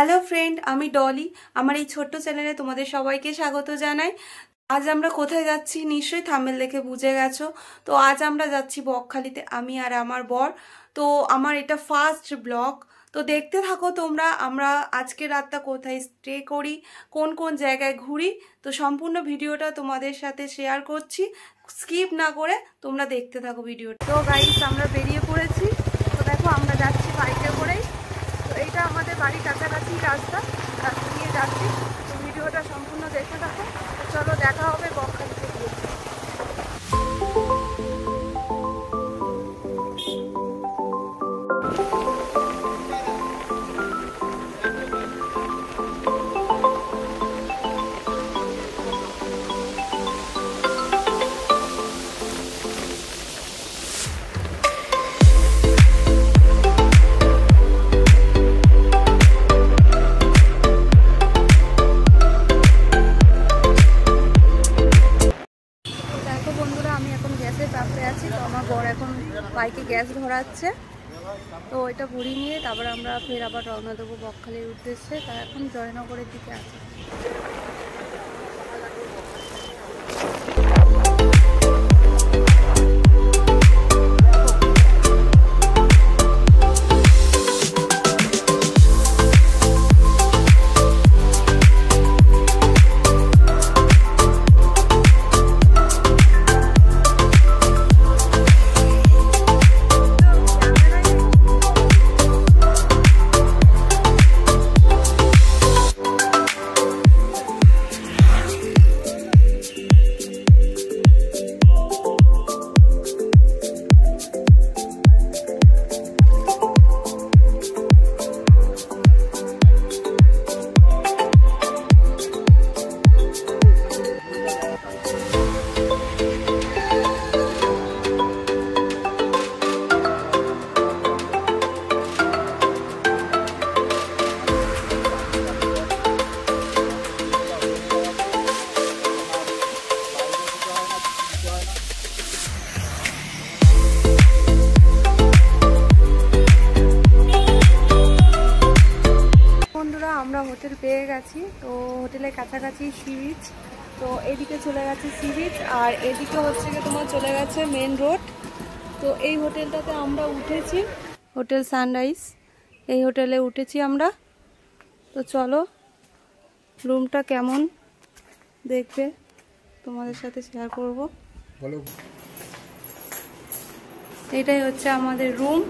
Hello friend, আমি ডলি। আমার এই ছোট্ট চ্যানেলে তোমাদের সবাইকে স্বাগত জানাই। আজ আমরা কোথায় যাচ্ছি নিশ্চয়ই থাম্বনেল দেখে বুঝে গেছো। তো আজ আমরা যাচ্ছি বকখালিতে, আমি আর আমার বর। তো আমার এটা ফার্স্ট ব্লগ, তো দেখতে থাকো তোমরা। আমরা আজকে রাতটা কোথায় স্টে করি, কোন কোন জায়গায় ঘুরি, তো সম্পূর্ণ ভিডিওটা তোমাদের সাথে শেয়ার করছি। স্কিপ না করে তোমরা দেখতে থাকো ভিডিওটা। তো গাইস, আমরা বেরিয়ে পড়েছি। তো দেখো, আমরা যাচ্ছি বাইকে করেই। তো এইটা আমাদের বাড়ির কাছাকাছি রাস্তা দিয়ে যাচ্ছি। তো ভিডিওটা সম্পূর্ণ দেখতে থাকো। তো চলো, দেখা হবে বকখালিতে গিয়ে। বাইকে গ্যাস ধরাচ্ছে, তো ওইটা ভরি নিয়ে তারপর আমরা ফের আবার রওনা দেবো বকখালির উদ্দেশ্যে। তা এখন জয়নগরের দিকে আছে। আমরা হোটেল পেয়ে গেছি। তো হোটেলের কাছাকাছি সি বিচ। তো এদিকে চলে গেছে সি বিচ, আর এদিকে হচ্ছে গিয়ে তোমার চলে গেছে মেন রোড। তো এই হোটেলটাতে আমরা উঠেছি, হোটেল সানরাইজ। এই হোটেলে উঠেছি আমরা। তো চলো, রুমটা কেমন দেখবে তোমাদের সাথে শেয়ার করব। এটাই হচ্ছে আমাদের রুম।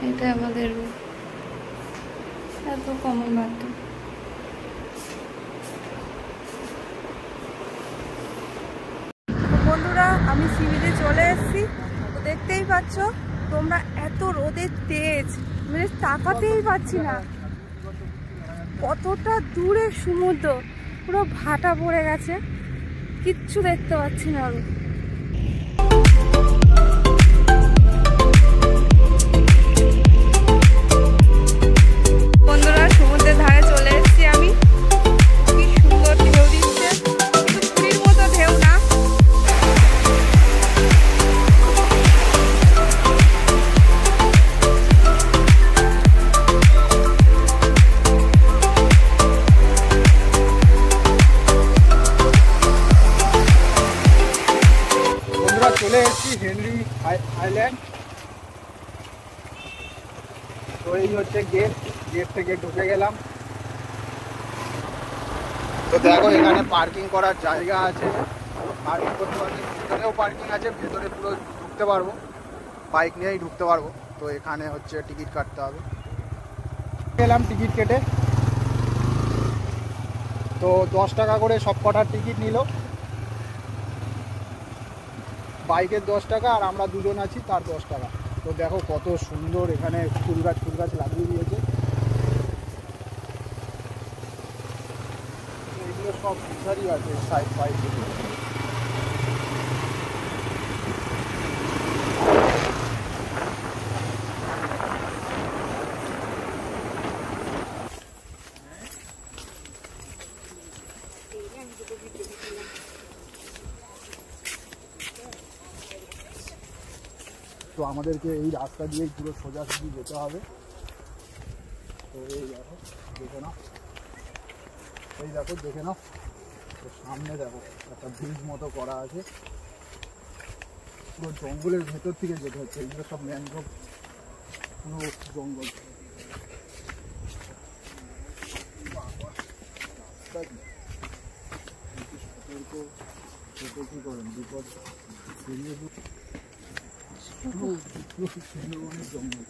এটা আমাদের রুম, এত কমন বাথরুম। বন্ধুরা, আমি সি বিচে চলে এসেছি। তো দেখতেই পাচ্ছ তোমরা, এত রোদের তেজ, মানে তাকাতেই পাচ্ছি না। কতটা দূরে সমুদ্র, পুরো ভাটা পড়ে গেছে, কিচ্ছু দেখতে পাচ্ছি না আমি। বন্ধুরা, সমুদ্রের ধারে চলে এসেছি আমি। কি সুন্দর ঢেউ দিচ্ছে, কিন্তু পুরীর মতো ঢেউ না। বন্ধুরা, চলে এসেছি হেনরি আইল্যান্ড। তো এই হচ্ছে গেট থেকে ঢুকে গেলাম। তো দেখো, এখানে পার্কিং করার জায়গা আছে, পার্কিং করতে পারবে। ভিতরেও পার্কিং আছে, ভেতরে পুরো ঢুকতে পারবো, বাইক নিয়েই ঢুকতে পারবো। তো এখানে হচ্ছে টিকিট কাটতে হবে। গেলাম টিকিট কেটে। তো 10 টাকা করে সব কটার টিকিট নিল। বাইকের 10 টাকা, আর আমরা দুজন আছি তার 10 টাকা। তো দেখো কত সুন্দর এখানে ফুল গাছ লাগিয়ে দিয়েছে। এগুলো সব ফিশারি আছে সাইড সাইডে। তো আমাদেরকে এই রাস্তা দিয়েই পুরো সোজাসুজি যেতে হবে। তো এই দেখো দেখে নাও, এই দেখো দেখে নাও, তো সামনে দেখো একটা ব্রিজ মতো করা আছে, পুরো জঙ্গলের ভেতর থেকে যেতে হচ্ছে। এইগুলো সব ম্যানগ্রোভ, পুরো জঙ্গল। সতর্ক কি করেন, বিপদ বেরিয়ে সুন্দরবনের জঙ্গল।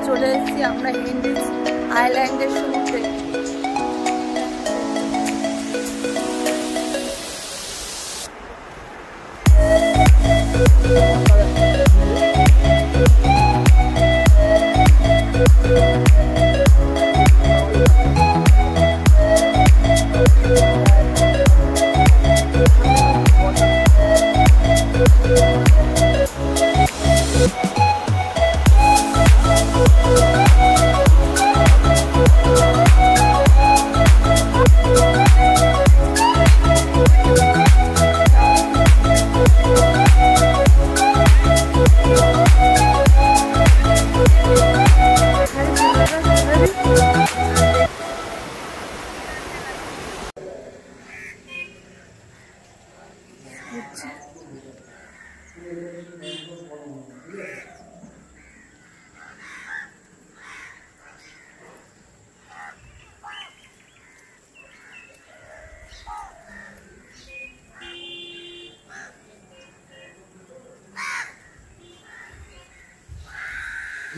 চলে এসেছি আমরা হেনরিজ আইল্যান্ডের সমুদ্রে।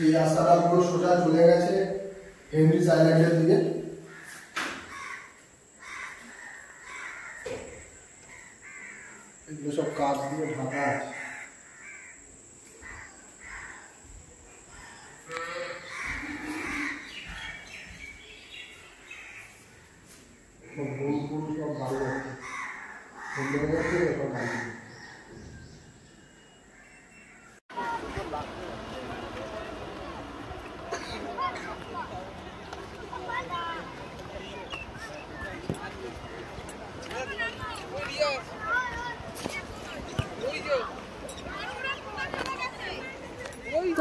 এই রাস্তাটা পুরো সোজা চলে গেছে হেনরিজ আইল্যান্ডের দিকে। এগুলো সব কাঁচ দিয়ে ঢাকা আছে। সব গরু গরু সব গাড়ি যাচ্ছে, সুন্দর যাচ্ছে সব গাড়ি।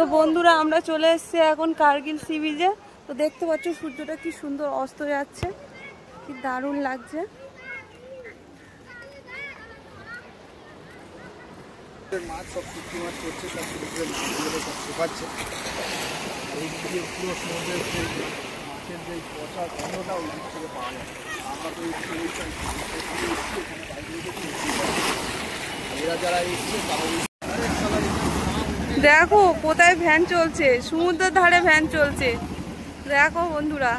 তো বন্ধুরা আমরা চলে এসেছি এখন কার্গিল সি বিচে। তো দেখতে পাচ্ছ সূর্যটা কি সুন্দর অস্ত যাচ্ছে, কি দারুণ লাগছে। মাছ সব শুটকি মাছ করছে, সব শুটকি মাছগুলো সব শুকাচ্ছে। এই দিকে পুরো সমুদ্রের মাছের যে পচা গন্ধটা ওই দিক থেকে পাওয়া যায়। আমরা তো এরা যারা এসছে দেখো কোথায় ভ্যান চলছে, সমুদ্রের ধারে ভ্যান চলছে। দেখো বন্ধুরা,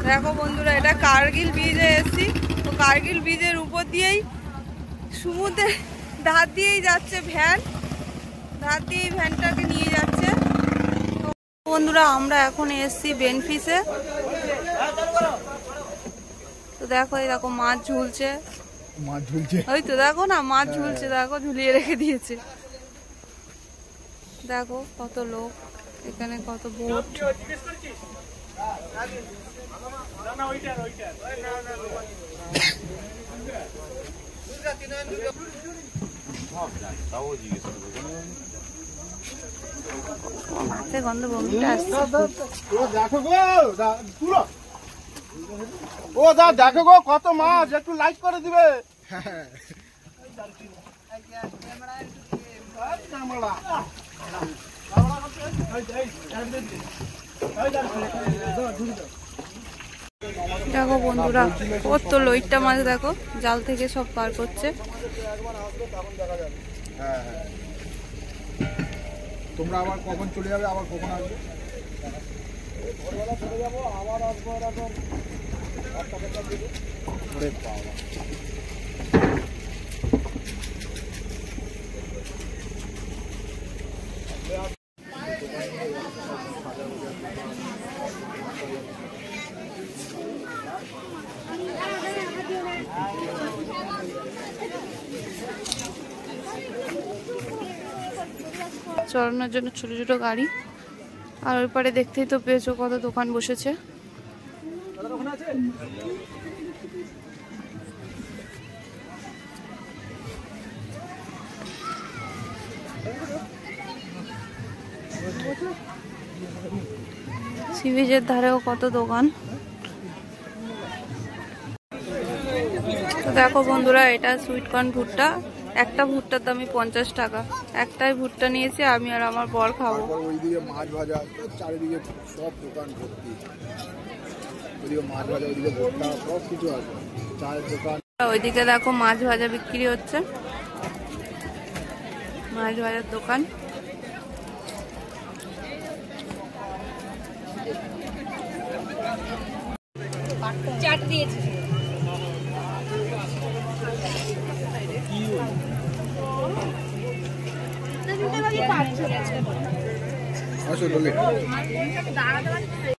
দেখো বন্ধুরা এটা কার্গিল ব্রিজে এসেছি। তো কার্গিল ব্রিজের উপর দিয়েই সমুদ্রের ধার দিয়েই যাচ্ছে ভ্যান, ধার দিয়েই ভ্যানটাকে নিয়ে যাচ্ছে। বন্ধুরা আমরা এখন এসছি বেনফিসে। তো দেখো এই দেখো মাছ ঝুলছে, মাছ ঝুলছে, ওই তো দেখো না মাছ ঝুলছে, দেখো ঝুলিয়ে রেখে দিয়েছে। দেখো কত লোক এখানে, কত বোট। মাছের গন্ধ বমিটা আসছে। ও দা দেখো গো কত মাছ, একটু লাইক করে দিবে। দেখো বন্ধুরা কত লইট্টা মাছ, দেখো জাল থেকে সব পার করছে। হ্যাঁ হ্যাঁ, তোমরা আবার কখন চলে যাবে, আবার কখন আসবে? ভোরবেলা চলে যাবো, আবার আসবো এরকম 8টা দিকে। ওরে বাবা, চড়ানোর জন্য ছোট ছোট গাড়ি। আর ওই পারে দেখতেই তো পেয়েছো কত দোকান বসেছে। সি বিচের ধারেও কত দোকান। তো দেখো বন্ধুরা, এটা সুইটকর্ন ভুট্টা, একটা ভুট্টার দামই 50 টাকা। একটাই ভুট্টা নিয়েছি আমি আর আমার বর খাবো। ওইদিকে মাছ ভাজা, চারিদিকে সব দোকান ভর্তি। ওইদিকে মাছ ভাজা, ওইদিকে ভুট্টা, সব কিছু আছে, চায়ের দোকান। ওইদিকে দেখো মাছ ভাজা বিক্রি হচ্ছে, মাছ ভাজার দোকান। চাট দিয়েছি। আসলে